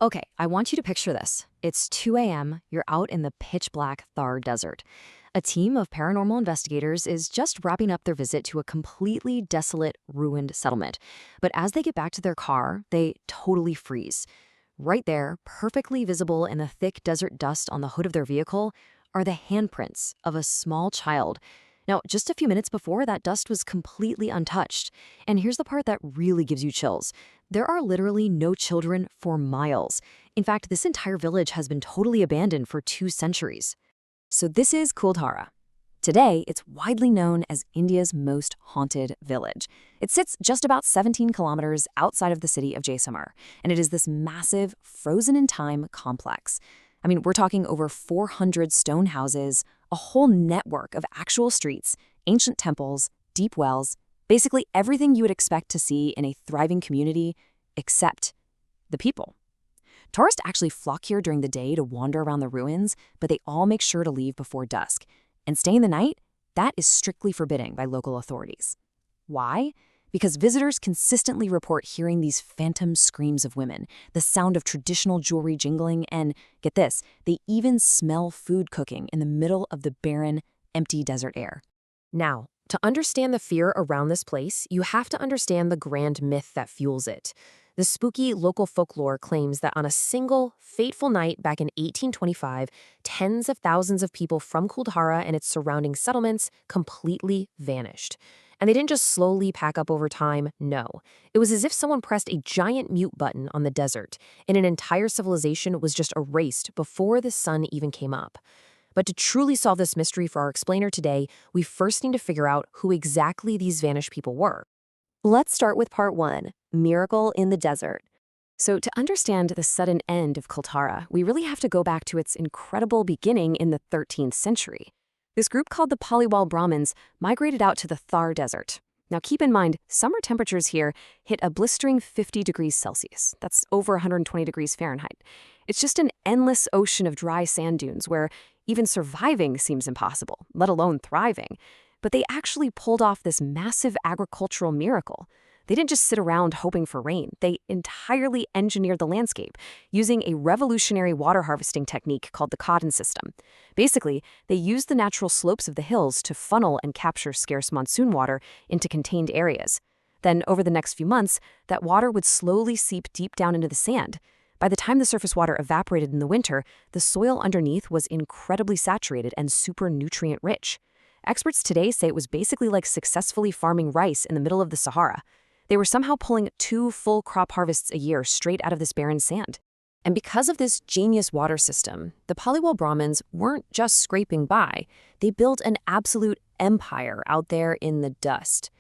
Okay, I want you to picture this. It's 2 a.m., you're out in the pitch black Thar Desert. A team of paranormal investigators is just wrapping up their visit to a completely desolate, ruined settlement. But as they get back to their car, they totally freeze. Right there, perfectly visible in the thick desert dust on the hood of their vehicle, are the handprints of a small child. Now, just a few minutes before, that dust was completely untouched. And here's the part that really gives you chills. There are literally no children for miles. In fact, this entire village has been totally abandoned for 2 centuries. So this is Kuldhara. Today, it's widely known as India's most haunted village. It sits just about 17 kilometers outside of the city of Jaisalmer, and it is this massive, frozen-in-time complex. I mean, we're talking over 400 stone houses, a whole network of actual streets, ancient temples, deep wells, basically everything you would expect to see in a thriving community, except the people. Tourists actually flock here during the day to wander around the ruins, but they all make sure to leave before dusk. And staying the night, that is strictly forbidden by local authorities. Why? Because visitors consistently report hearing these phantom screams of women, the sound of traditional jewelry jingling, and, get this, they even smell food cooking in the middle of the barren, empty desert air. Now, to understand the fear around this place, you have to understand the grand myth that fuels it. The spooky local folklore claims that on a single, fateful night back in 1825, tens of thousands of people from Kuldhara and its surrounding settlements completely vanished. And they didn't just slowly pack up over time, no. It was as if someone pressed a giant mute button on the desert, and an entire civilization was just erased before the sun even came up. But to truly solve this mystery for our explainer today, we first need to figure out who exactly these vanished people were. Let's start with part 1, Miracle in the Desert. So to understand the sudden end of Kuldhara, we really have to go back to its incredible beginning in the 13th century. This group called the Paliwal Brahmins migrated out to the Thar Desert. Now keep in mind, summer temperatures here hit a blistering 50 degrees Celsius. That's over 120 degrees Fahrenheit. It's just an endless ocean of dry sand dunes where even surviving seems impossible, let alone thriving. But they actually pulled off this massive agricultural miracle. They didn't just sit around hoping for rain. They entirely engineered the landscape using a revolutionary water harvesting technique called the cotton system. Basically, they used the natural slopes of the hills to funnel and capture scarce monsoon water into contained areas. Then, over the next few months, that water would slowly seep deep down into the sand. By the time the surface water evaporated in the winter, the soil underneath was incredibly saturated and super nutrient-rich. Experts today say it was basically like successfully farming rice in the middle of the Sahara. They were somehow pulling 2 full crop harvests a year straight out of this barren sand. And because of this genius water system, the Paliwal Brahmins weren't just scraping by. They built an absolute empire out there in the dust.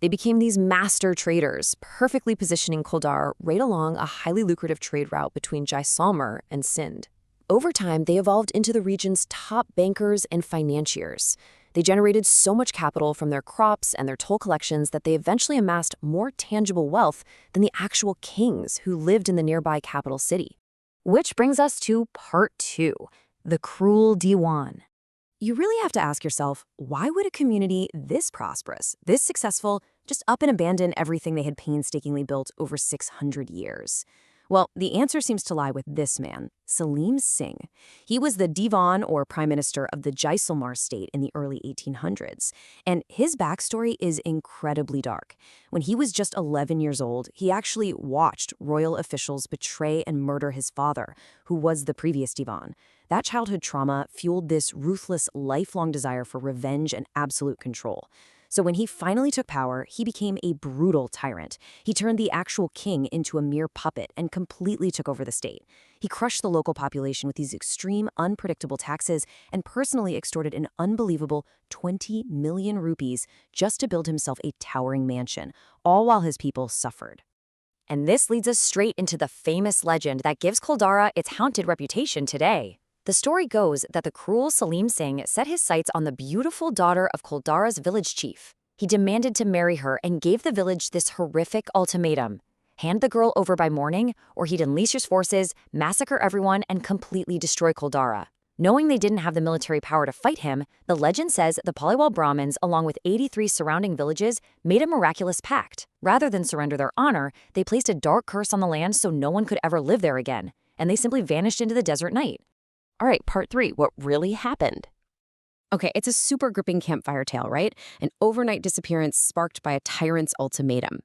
They became these master traders, perfectly positioning Kuldhara right along a highly lucrative trade route between Jaisalmer and Sindh. Over time, they evolved into the region's top bankers and financiers. They generated so much capital from their crops and their toll collections that they eventually amassed more tangible wealth than the actual kings who lived in the nearby capital city. Which brings us to part 2, the cruel Diwan. You really have to ask yourself, why would a community this prosperous, this successful, just up and abandon everything they had painstakingly built over 600 years? Well, the answer seems to lie with this man, Salim Singh. He was the Diwan, or Prime Minister of the Jaisalmer state in the early 1800s, and his backstory is incredibly dark. When he was just 11 years old, he actually watched royal officials betray and murder his father, who was the previous Diwan. That childhood trauma fueled this ruthless, lifelong desire for revenge and absolute control. So when he finally took power, he became a brutal tyrant. He turned the actual king into a mere puppet and completely took over the state. He crushed the local population with these extreme, unpredictable taxes and personally extorted an unbelievable 20 million rupees just to build himself a towering mansion, all while his people suffered. And this leads us straight into the famous legend that gives Kuldhara its haunted reputation today. The story goes that the cruel Salim Singh set his sights on the beautiful daughter of Kuldhara's village chief. He demanded to marry her and gave the village this horrific ultimatum: hand the girl over by morning, or he'd unleash his forces, massacre everyone, and completely destroy Kuldhara. Knowing they didn't have the military power to fight him, the legend says the Paliwal Brahmins, along with 83 surrounding villages, made a miraculous pact. Rather than surrender their honor, they placed a dark curse on the land so no one could ever live there again, and they simply vanished into the desert night. All right, part 3, what really happened? Okay, it's a super gripping campfire tale, right? An overnight disappearance sparked by a tyrant's ultimatum.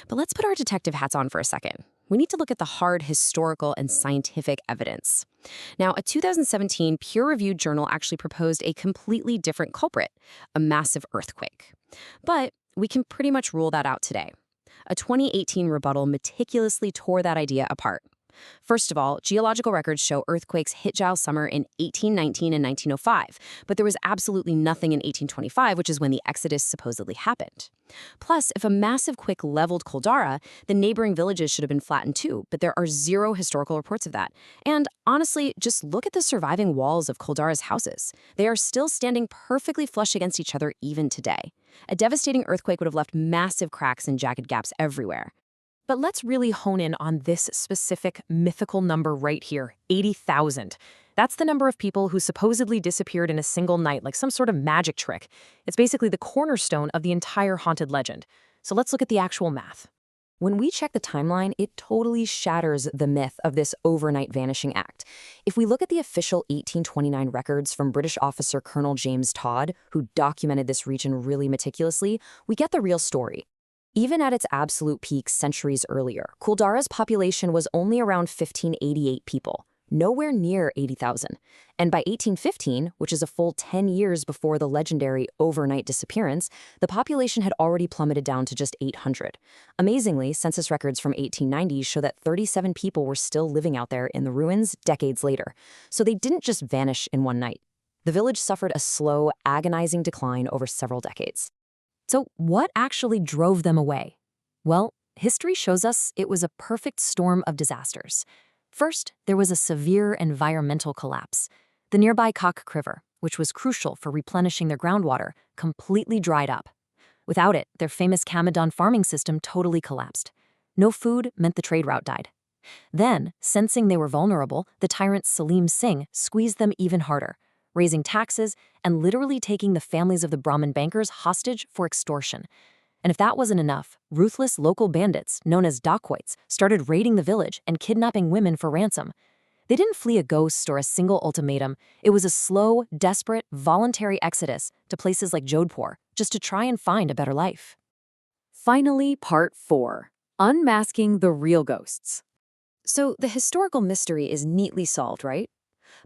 But let's put our detective hats on for a second. We need to look at the hard historical and scientific evidence. Now, a 2017 peer-reviewed journal actually proposed a completely different culprit, a massive earthquake. But we can pretty much rule that out today. A 2018 rebuttal meticulously tore that idea apart. First of all, geological records show earthquakes hit Giles Summer in 1819 and 1905, but there was absolutely nothing in 1825, which is when the Exodus supposedly happened. Plus, if a massive quake leveled Kuldhara, the neighboring villages should have been flattened too, but there are zero historical reports of that. And honestly, just look at the surviving walls of Kuldhara's houses. They are still standing perfectly flush against each other even today. A devastating earthquake would have left massive cracks and jagged gaps everywhere. But let's really hone in on this specific mythical number right here, 80,000. That's the number of people who supposedly disappeared in a single night, like some sort of magic trick. It's basically the cornerstone of the entire haunted legend. So let's look at the actual math. When we check the timeline, it totally shatters the myth of this overnight vanishing act. If we look at the official 1829 records from British officer Colonel James Todd, who documented this region really meticulously, we get the real story. Even at its absolute peak centuries earlier, Kuldhara's population was only around 1,588 people, nowhere near 80,000. And by 1815, which is a full 10 years before the legendary overnight disappearance, the population had already plummeted down to just 800. Amazingly, census records from 1890 show that 37 people were still living out there in the ruins decades later. So they didn't just vanish in one night. The village suffered a slow, agonizing decline over several decades. So what actually drove them away? Well, history shows us it was a perfect storm of disasters. First, there was a severe environmental collapse. The nearby Kak River, which was crucial for replenishing their groundwater, completely dried up. Without it, their famous Kamadon farming system totally collapsed. No food meant the trade route died. Then, sensing they were vulnerable, the tyrant Salim Singh squeezed them even harder, raising taxes and literally taking the families of the Brahmin bankers hostage for extortion. And if that wasn't enough, ruthless local bandits, known as dacoits, started raiding the village and kidnapping women for ransom. They didn't flee a ghost or a single ultimatum. It was a slow, desperate, voluntary exodus to places like Jodhpur, just to try and find a better life. Finally, part 4. Unmasking the real ghosts. So the historical mystery is neatly solved, right?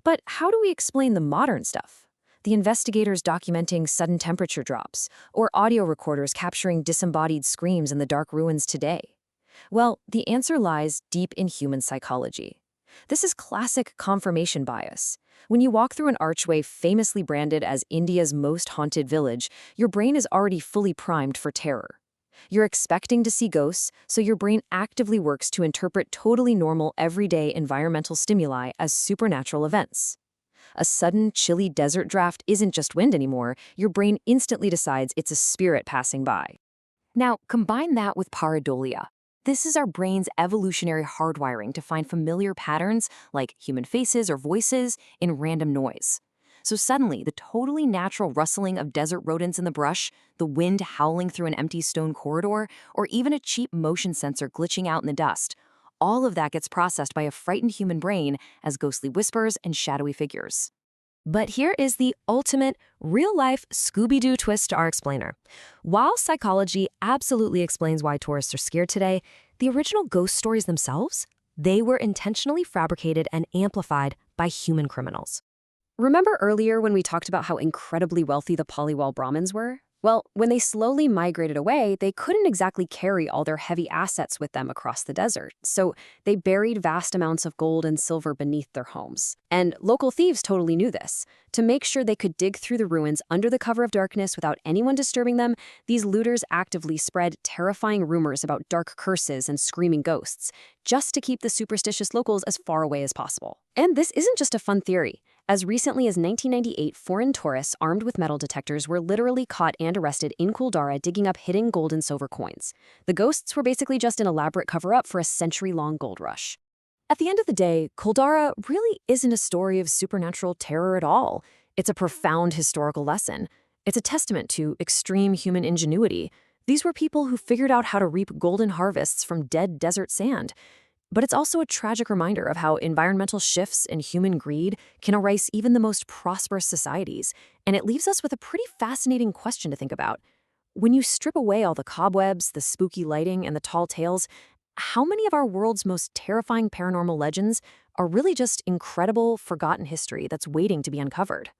But how do we explain the modern stuff? The investigators documenting sudden temperature drops, or audio recorders capturing disembodied screams in the dark ruins today? Well, the answer lies deep in human psychology. This is classic confirmation bias. When you walk through an archway famously branded as India's most haunted village, your brain is already fully primed for terror. You're expecting to see ghosts, so your brain actively works to interpret totally normal, everyday environmental stimuli as supernatural events. A sudden, chilly desert draft isn't just wind anymore. Your brain instantly decides it's a spirit passing by. Now, combine that with pareidolia. This is our brain's evolutionary hardwiring to find familiar patterns, like human faces or voices, in random noise. So suddenly, the totally natural rustling of desert rodents in the brush, the wind howling through an empty stone corridor, or even a cheap motion sensor glitching out in the dust, all of that gets processed by a frightened human brain as ghostly whispers and shadowy figures. But here is the ultimate, real-life Scooby-Doo twist to our explainer. While psychology absolutely explains why tourists are scared today, the original ghost stories themselves, they were intentionally fabricated and amplified by human criminals. Remember earlier when we talked about how incredibly wealthy the Paliwal Brahmins were? Well, when they slowly migrated away, they couldn't exactly carry all their heavy assets with them across the desert, so they buried vast amounts of gold and silver beneath their homes. And local thieves totally knew this. To make sure they could dig through the ruins under the cover of darkness without anyone disturbing them, these looters actively spread terrifying rumors about dark curses and screaming ghosts, just to keep the superstitious locals as far away as possible. And this isn't just a fun theory. As recently as 1998, foreign tourists armed with metal detectors were literally caught and arrested in Kuldhara digging up hidden gold and silver coins. The ghosts were basically just an elaborate cover-up for a century-long gold rush. At the end of the day, Kuldhara really isn't a story of supernatural terror at all. It's a profound historical lesson. It's a testament to extreme human ingenuity. These were people who figured out how to reap golden harvests from dead desert sand. But it's also a tragic reminder of how environmental shifts and human greed can erase even the most prosperous societies. And it leaves us with a pretty fascinating question to think about. When you strip away all the cobwebs, the spooky lighting, and the tall tales, how many of our world's most terrifying paranormal legends are really just incredible, forgotten history that's waiting to be uncovered?